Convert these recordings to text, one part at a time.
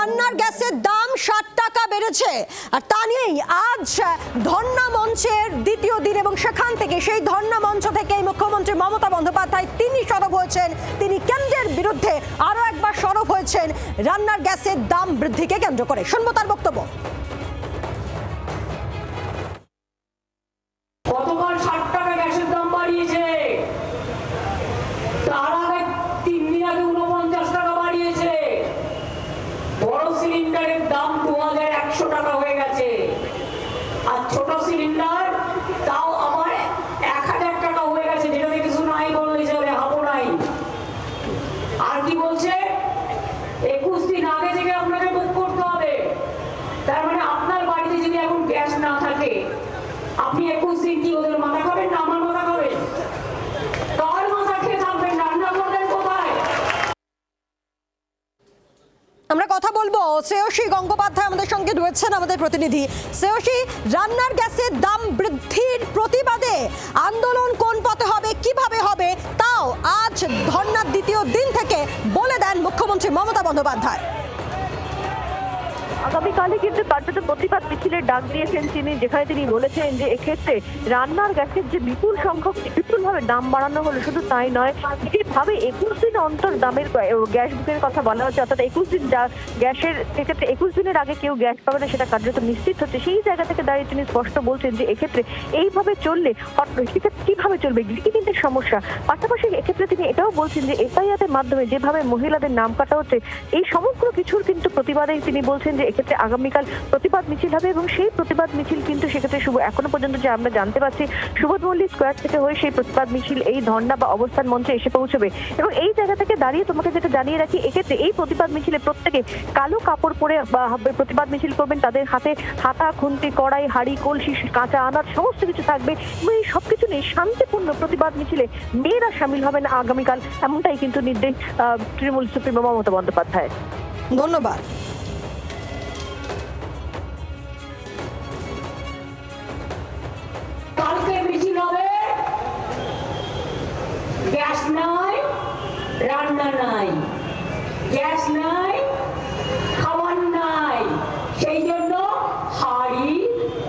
রান্নার গ্যাসের দাম 60 টাকা বেড়েছে, আর তা নিয়েই আজ ধর্ণা মঞ্চের দ্বিতীয় দিন এবং সেখান থেকে সেই ধর্ণা মঞ্চ থেকে মুখ্যমন্ত্রী মমতা বন্দ্যোপাধ্যায় তিনি সরব হয়েছেন। তিনি কেন্দ্রের বিরুদ্ধে আরো একবার সরব হয়েছেন রান্নার গ্যাসের দাম বৃদ্ধিকে কেন্দ্র করে। শুনবো তার বক্তব্য। গতকাল 60 টাকা গ্যাসের দাম বাড়িয়েছে, তার আগে 3 দিন আগে 49 টাকা বাড়িয়েছে। বড় সিলিন্ডারের দাম 2100 টাকা হয়ে গেছে, আর ছোট সিলিন্ডার তাও আমার 1000 টাকা হয়ে গেছে, যেটা কিছু নাই বললে চলে, হাবো নাই। আর কি বলছে, 21 দিন আগে থেকে আপনাকে বুক করতে হবে। তার মানে আপনার বাড়িতে যদি এখন গ্যাস না থাকে, আপনি 21 দিন কি ওদের মাথা খাবেন না আমার মাথা খাবেন? কার মাথা খেয়ে থাকবেন? রান্না করবেন কোথায়? আমরা কথা বলবো শ্রেয়সী গঙ্গোপাধ্যায় আমাদের সঙ্গে রয়েছেন, আমাদের প্রতিনিধি। শ্রেয়সী, রান্নার গ্যাসের দাম বৃদ্ধির প্রতিবাদে আন্দোলন কোন পথে হবে, কিভাবে হবে, তাও আজ ধর্ণার দ্বিতীয় দিন থেকে বলে দেন মুখ্যমন্ত্রী মমতা বন্দ্যোপাধ্যায়। আগামীকালে কিন্তু কার্যত প্রতিবাদ মিছিলের ডাক দিয়েছেন তিনি, যেখানে তিনি বলেছেন যে এক্ষেত্রে রান্নার গ্যাসের যে বিপুলভাবে দাম বাড়ানো হলো, শুধু তাই নয়, যেভাবে 21 দিন অন্তর দামের গ্যাস বুকের কথা বলা হচ্ছে, অর্থাৎ 21 দিন গ্যাসের সেক্ষেত্রে 21 দিনের আগে কেউ গ্যাস পাবে না, সেটা কার্যত নিশ্চিত হচ্ছে। সেই জায়গা থেকে দাঁড়িয়ে তিনি স্পষ্ট বলছেন যে এক্ষেত্রে এইভাবে চললে কিভাবে চলবে, গৃহিণীদের সমস্যা। পাশাপাশি এক্ষেত্রে তিনি এটাও বলছেন যে এফআইআর মাধ্যমে যেভাবে মহিলাদের নাম কাটা হচ্ছে, এই সমগ্র কিছুর কিন্তু প্রতিবাদে তিনি বলছেন যে এক্ষেত্রে আগামীকাল প্রতিবাদ মিছিল হবে, এবং সেই প্রতিবাদ মিছিল কিন্তু সেক্ষেত্রে এখনো পর্যন্ত যে আমরা জানতে পারছি সুবোধ মল্লিক স্কোয়ার থেকে হয়ে সেই প্রতিবাদ মিছিল এই ধর্ণা বা অবস্থান মঞ্চে এসে পৌঁছবে। এবং এই জায়গা থেকে দাঁড়িয়ে তোমাকে যেটা জানিয়ে রাখি, এক্ষেত্রে এই প্রতিবাদ মিছিলে প্রত্যেকে কালো কাপড় পরে প্রতিবাদ মিছিল করবেন, তাদের হাতে হাতা, খুন্তি, কড়াই, হাঁড়ি, কলসি, কাঁচা আনাজ সমস্ত কিছু থাকবে, এবং এই সবকিছু নিয়ে শান্তিপূর্ণ প্রতিবাদ মিছিলে মেয়েরা সামিল হবেন আগামীকাল, এমনটাই কিন্তু নির্দেশ তৃণমূল সুপ্রিমো মমতা বন্দ্যোপাধ্যায়। ধন্যবাদ। কালকে মিছিল হবে, গ্যাস নাই, রান্না নাই, গ্যাস নাই, খাবার নাই, সেই জন্য হাঁড়ি,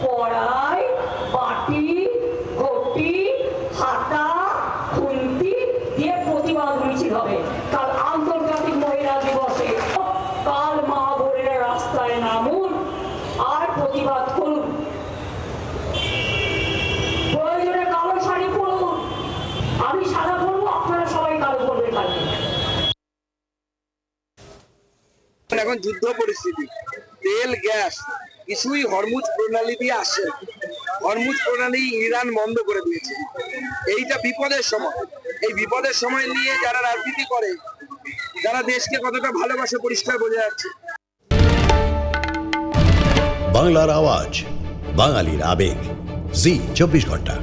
কড়াই, বাটি, ঘটি, হাতা, খুন্তি দিয়ে প্রতিবাদ মিছিল হবে। কাল আন্তর্জাতিক মহিলা দিবসে কাল মা বোনেরা রাস্তায় নামুন আর প্রতিবাদ করুন। প্রয়োজনে কালো শাড়ি পরুন, আমি সাদা পরবো, আপনারা সবাই কালো পরবেন কালকে। এখন যুদ্ধ পরিস্থিতি, তেল গ্যাস কিছুই হরমুজ প্রণালী দিয়ে আসছে। হরমুজ প্রণালী ইরান বন্ধ করে দিয়েছে। এইটা বিপদের সময়, এই বিপদের সময় নিয়ে যারা রাজনীতি করে, যারা দেশকে কতটা ভালোবাসে পরিষ্কার বোঝা যাচ্ছে। বাংলার আওয়াজ, বাঙালির আবেগ, জি 24 ঘন্টা।